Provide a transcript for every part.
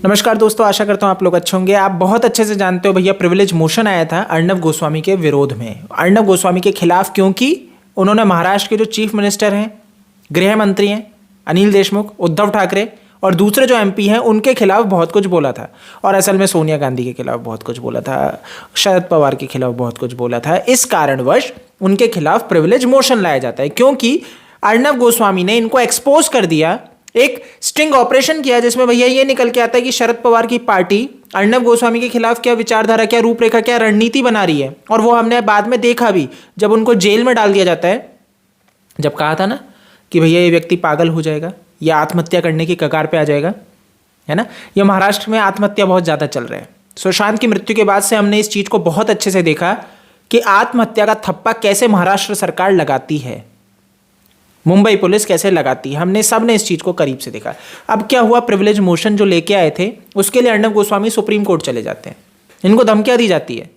नमस्कार दोस्तों, आशा करता हूँ आप लोग अच्छे होंगे। आप बहुत अच्छे से जानते हो भैया, प्रिविलेज मोशन आया था अर्नब गोस्वामी के विरोध में, अर्नब गोस्वामी के खिलाफ, क्योंकि उन्होंने महाराष्ट्र के जो चीफ मिनिस्टर हैं, गृह मंत्री हैं अनिल देशमुख, उद्धव ठाकरे और दूसरे जो एमपी हैं उनके खिलाफ बहुत कुछ बोला था। और असल में सोनिया गांधी के खिलाफ बहुत कुछ बोला था, शरद पवार के खिलाफ बहुत कुछ बोला था। इस कारणवश उनके खिलाफ प्रिविलेज मोशन लाया जाता है, क्योंकि अर्नब गोस्वामी ने इनको एक्सपोज कर दिया। एक स्टिंग ऑपरेशन किया जिसमें भैया ये निकल के आता है कि शरद पवार की पार्टी अर्नब गोस्वामी के खिलाफ क्या विचारधारा, क्या रूपरेखा, क्या रणनीति बना रही है। और वो हमने बाद में देखा भी, जब उनको जेल में डाल दिया जाता है, जब कहा था ना कि भैया ये व्यक्ति पागल हो जाएगा या आत्महत्या करने की कगार पे आ जाएगा, है ना। ये महाराष्ट्र में आत्महत्या बहुत ज़्यादा चल रहा है। सुशांत की मृत्यु के बाद से हमने इस चीज़ को बहुत अच्छे से देखा कि आत्महत्या का थप्पा कैसे महाराष्ट्र सरकार लगाती है, मुंबई पुलिस कैसे लगाती है। हमने सब ने इस चीज़ को करीब से देखा। अब क्या हुआ, प्रिविलेज मोशन जो लेके आए थे उसके लिए अर्नब गोस्वामी सुप्रीम कोर्ट चले जाते हैं। इनको धमकियां दी जाती है,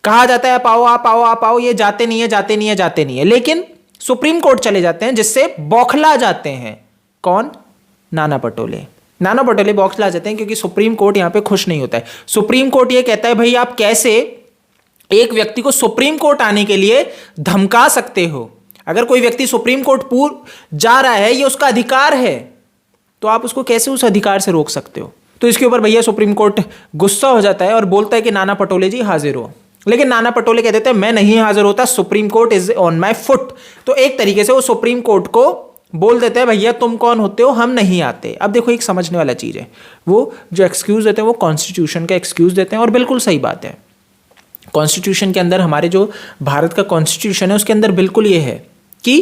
कहा जाता है आप आओ आप आओ आप आओ, ये जाते नहीं है जाते नहीं है जाते नहीं है, लेकिन सुप्रीम कोर्ट चले जाते हैं, जिससे बौखला जाते हैं। कौन? नाना पटोले। नाना पटोले बौखला जाते हैं क्योंकि सुप्रीम कोर्ट यहां पे खुश नहीं होता है। सुप्रीम कोर्ट ये कहता है भाई आप कैसे एक व्यक्ति को सुप्रीम कोर्ट आने के लिए धमका सकते हो। अगर कोई व्यक्ति सुप्रीम कोर्ट जा रहा है, ये उसका अधिकार है, तो आप उसको कैसे उस अधिकार से रोक सकते हो। तो इसके ऊपर भैया सुप्रीम कोर्ट गुस्सा हो जाता है और बोलता है कि नाना पटोले जी हाजिर हो। लेकिन नाना पटोले कह देते हैं मैं नहीं हाजिर होता, supreme court is on my foot. तो एक तरीके से वो सुप्रीम कोर्ट को बोल देते हैं भैया तुम कौन होते हो, हम नहीं आते। अब देखो एक समझने वाला चीज है, वो जो एक्सक्यूज देते हैं वो कॉन्स्टिट्यूशन का एक्सक्यूज देते हैं, और बिल्कुल सही बात है। कॉन्स्टिट्यूशन के अंदर, हमारे जो भारत का कॉन्स्टिट्यूशन है उसके अंदर बिल्कुल ये है कि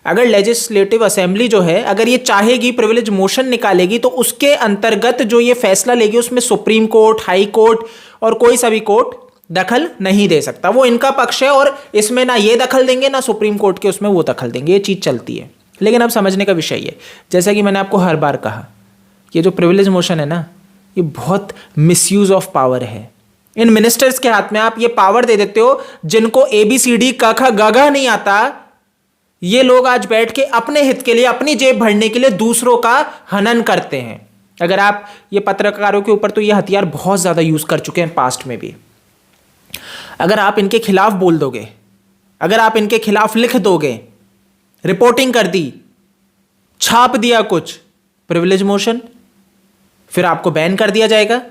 अगर लेजिस्लेटिव असेंबली जो है, अगर ये चाहेगी प्रिविलेज मोशन निकालेगी, तो उसके अंतर्गत जो ये फैसला लेगी उसमें सुप्रीम कोर्ट, हाई कोर्ट और कोई सा भी कोर्ट दखल नहीं दे सकता। वो इनका पक्ष है और इसमें ना ये दखल देंगे ना सुप्रीम कोर्ट के उसमें वो दखल देंगे। ये चीज चलती है। लेकिन अब समझने का विषय है, जैसा कि मैंने आपको हर बार कहा, ये जो प्रिविलेज मोशन है ना, ये बहुत मिसयूज ऑफ पावर है। इन मिनिस्टर्स के हाथ में आप ये पावर दे देते हो जिनको ABCD क ख ग घ नहीं आता। ये लोग आज बैठ के अपने हित के लिए, अपनी जेब भरने के लिए दूसरों का हनन करते हैं। अगर आप ये पत्रकारों के ऊपर तो ये हथियार बहुत ज्यादा यूज कर चुके हैं पास्ट में भी। अगर आप इनके खिलाफ बोल दोगे, अगर आप इनके खिलाफ लिख दोगे, रिपोर्टिंग कर दी, छाप दिया कुछ, प्रिविलेज मोशन, फिर आपको बैन कर दिया जाएगा,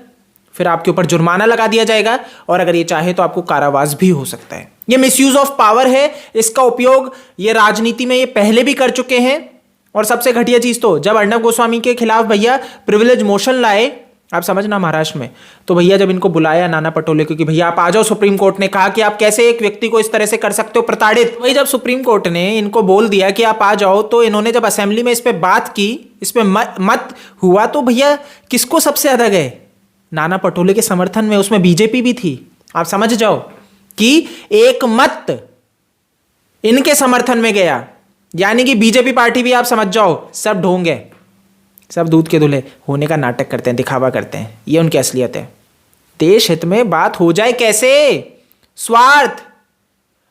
फिर आपके ऊपर जुर्माना लगा दिया जाएगा, और अगर ये चाहे तो आपको कारावास भी हो सकता है। ये मिसयूज ऑफ पावर है। इसका उपयोग ये राजनीति में ये पहले भी कर चुके हैं। और सबसे घटिया चीज तो, जब अर्नब गोस्वामी के खिलाफ भैया प्रिविलेज मोशन लाए, आप समझना महाराष्ट्र में, तो भैया जब इनको बुलाया नाना पटोले को कि भैया आप आ जाओ, सुप्रीम कोर्ट ने कहा कि आप कैसे एक व्यक्ति को इस तरह से कर सकते हो प्रताड़ित। वही जब सुप्रीम कोर्ट ने इनको बोल दिया कि आप आ जाओ, तो इन्होंने जब असेंबली में इस पर बात की, इस पर मत हुआ, तो भैया किसको सबसे ज्यादा गए? नाना पटोले के समर्थन में। उसमें बीजेपी भी थी। आप समझ जाओ कि एक मत इनके समर्थन में गया, यानी कि बीजेपी पार्टी भी, आप समझ जाओ, सब ढोंग है, सब दूध के धुले होने का नाटक करते हैं, दिखावा करते हैं। ये उनकी असलियत है। देश हित में बात हो जाए कैसे? स्वार्थ।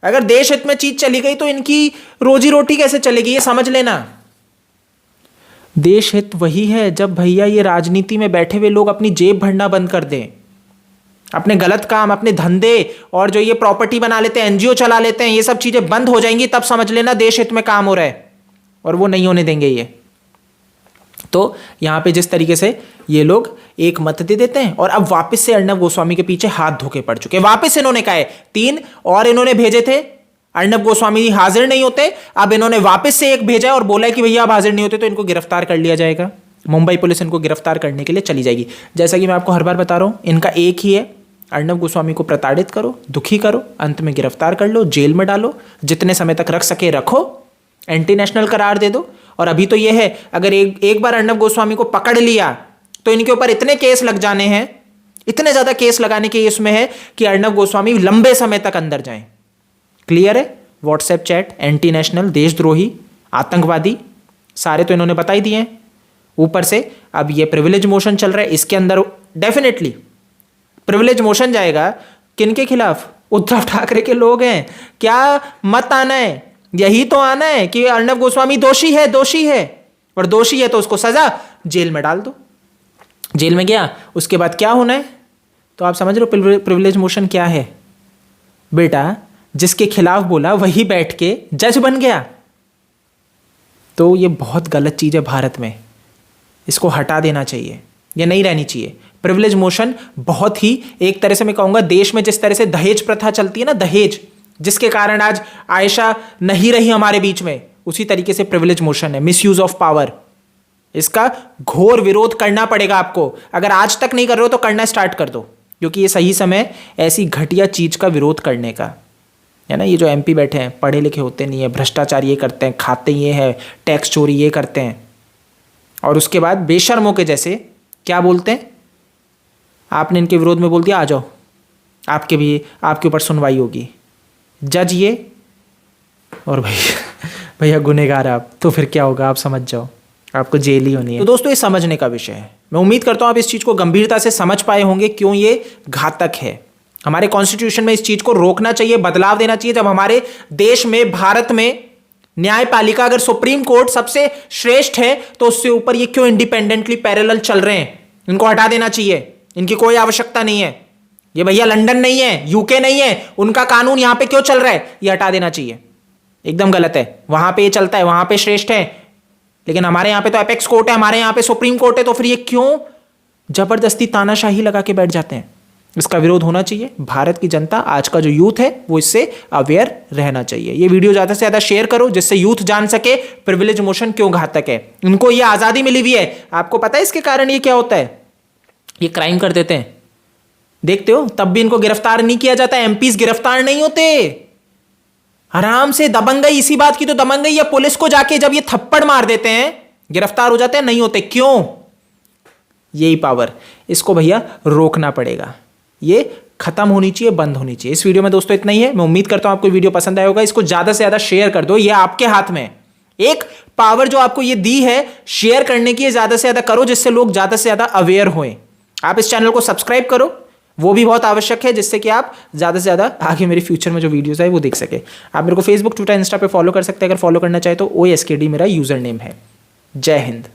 अगर देश हित में चीज चली गई तो इनकी रोजी रोटी कैसे चलेगी, ये समझ लेना। देश हित वही है जब भैया ये राजनीति में बैठे हुए लोग अपनी जेब भरना बंद कर दें, अपने गलत काम, अपने धंधे और जो ये प्रॉपर्टी बना लेते हैं, NGO चला लेते हैं, ये सब चीजें बंद हो जाएंगी, तब समझ लेना देश हित में काम हो रहा है। और वो नहीं होने देंगे ये। तो यहां पे जिस तरीके से ये लोग एक मत दे देते हैं, और अब वापस से अर्नब गोस्वामी के पीछे हाथ धोके पड़ चुके हैं। वापस इन्होंने कहा है, 3 और इन्होंने भेजे थे, अर्नब गोस्वामी हाजिर नहीं होते, अब इन्होंने वापस से एक भेजा और बोला है कि भैया आप हाजिर नहीं होते तो इनको गिरफ्तार कर लिया जाएगा। मुंबई पुलिस इनको गिरफ्तार करने के लिए चली जाएगी। जैसा कि मैं आपको हर बार बता रहा हूं, इनका एक ही है, अर्नब गोस्वामी को प्रताड़ित करो, दुखी करो, अंत में गिरफ्तार कर लो, जेल में डालो, जितने समय तक रख सके रखो, एंटी नेशनल करार दे दो। और अभी तो यह है, अगर एक बार अर्नब गोस्वामी को पकड़ लिया तो इनके ऊपर इतने केस लग जाने हैं, इतने ज्यादा केस लगाने के इसमें है कि अर्नब गोस्वामी लंबे समय तक अंदर जाएं। क्लियर है? व्हाट्सएप चैट, एंटी नेशनल, देशद्रोही, आतंकवादी, सारे तो इन्होंने बता ही दिए हैं। ऊपर से अब ये प्रिविलेज मोशन चल रहा है, इसके अंदर डेफिनेटली प्रिविलेज मोशन जाएगा। किनके खिलाफ? उद्धव ठाकरे के लोग हैं। क्या मत आना है? यही तो आना है कि अर्नब गोस्वामी दोषी है, दोषी है, और दोषी है तो उसको सजा जेल में डाल दो। जेल में गया, उसके बाद क्या होना है? तो आप समझ रहे हो प्रिविलेज मोशन क्या है बेटा? जिसके खिलाफ बोला वही बैठ के जज बन गया। तो ये बहुत गलत चीज़ है भारत में, इसको हटा देना चाहिए, ये नहीं रहनी चाहिए। प्रिविलेज मोशन बहुत ही, एक तरह से मैं कहूँगा, देश में जिस तरह से दहेज प्रथा चलती है ना, दहेज, जिसके कारण आज आयशा नहीं रही हमारे बीच में, उसी तरीके से प्रिविलेज मोशन है, मिसयूज ऑफ पावर। इसका घोर विरोध करना पड़ेगा आपको। अगर आज तक नहीं कर रहे हो तो करना स्टार्ट कर दो, क्योंकि ये सही समय ऐसी घटिया चीज का विरोध करने का है ना। ये जो एमपी बैठे हैं पढ़े लिखे होते नहीं है, भ्रष्टाचार ये करते हैं, खाते ये है, टैक्स चोरी ये करते हैं, और उसके बाद बेशर्मों के जैसे क्या बोलते हैं, आपने इनके विरोध में बोल दिया आ जाओ, आपके ऊपर सुनवाई होगी, जज ये, और भैया गुनहगार आप, तो फिर क्या होगा आप समझ जाओ, आपको जेल ही होनी है। तो दोस्तों ये समझने का विषय है। मैं उम्मीद करता हूं आप इस चीज को गंभीरता से समझ पाए होंगे क्यों ये घातक है। हमारे कॉन्स्टिट्यूशन में इस चीज को रोकना चाहिए, बदलाव देना चाहिए। जब हमारे देश में, भारत में न्यायपालिका, अगर सुप्रीम कोर्ट सबसे श्रेष्ठ है तो उससे ऊपर ये क्यों इंडिपेंडेंटली पैरेलल चल रहे हैं? इनको हटा देना चाहिए, इनकी कोई आवश्यकता नहीं है। ये भैया लंदन नहीं है, यूके नहीं है, उनका कानून यहां पे क्यों चल रहा है? ये हटा देना चाहिए, एकदम गलत है। वहां पे ये चलता है, वहां पे श्रेष्ठ है, लेकिन हमारे यहां पे तो एपेक्स कोर्ट है, हमारे यहां पे सुप्रीम कोर्ट है, तो फिर ये क्यों जबरदस्ती तानाशाही लगा के बैठ जाते हैं? इसका विरोध होना चाहिए। भारत की जनता, आज का जो यूथ है, वो इससे अवेयर रहना चाहिए। ये वीडियो ज्यादा से ज्यादा शेयर करो जिससे यूथ जान सके प्रिविलेज मोशन क्यों घातक है। इनको ये आजादी मिली हुई है, आपको पता है इसके कारण ये क्या होता है? ये क्राइम कर देते हैं, देखते हो, तब भी इनको गिरफ्तार नहीं किया जाता। एमपीज गिरफ्तार नहीं होते, आराम से दबंगई, इसी बात की तो दबंगई या पुलिस को जाके जब ये थप्पड़ मार देते हैं गिरफ्तार हो जाते हैं, नहीं होते। क्यों? यही पावर, इसको भैया रोकना पड़ेगा, ये खत्म होनी चाहिए, बंद होनी चाहिए। इस वीडियो में दोस्तों इतना ही है। मैं उम्मीद करता हूं आपको वीडियो पसंद आया होगा। इसको ज्यादा से ज्यादा शेयर कर दो, ये आपके हाथ में एक पावर जो आपको ये दी है शेयर करने की, ज्यादा से ज्यादा करो जिससे लोग ज्यादा से ज्यादा अवेयर हों। आप इस चैनल को सब्सक्राइब करो, वो भी बहुत आवश्यक है, जिससे कि आप ज्यादा से ज्यादा आगे मेरे फ्यूचर में जो वीडियोस है वो देख सके। आप मेरे को फेसबुक, ट्विटर, इंस्टा पे फॉलो कर सकते हैं, अगर फॉलो करना चाहे तो OSKD मेरा यूजर नेम है। जय हिंद।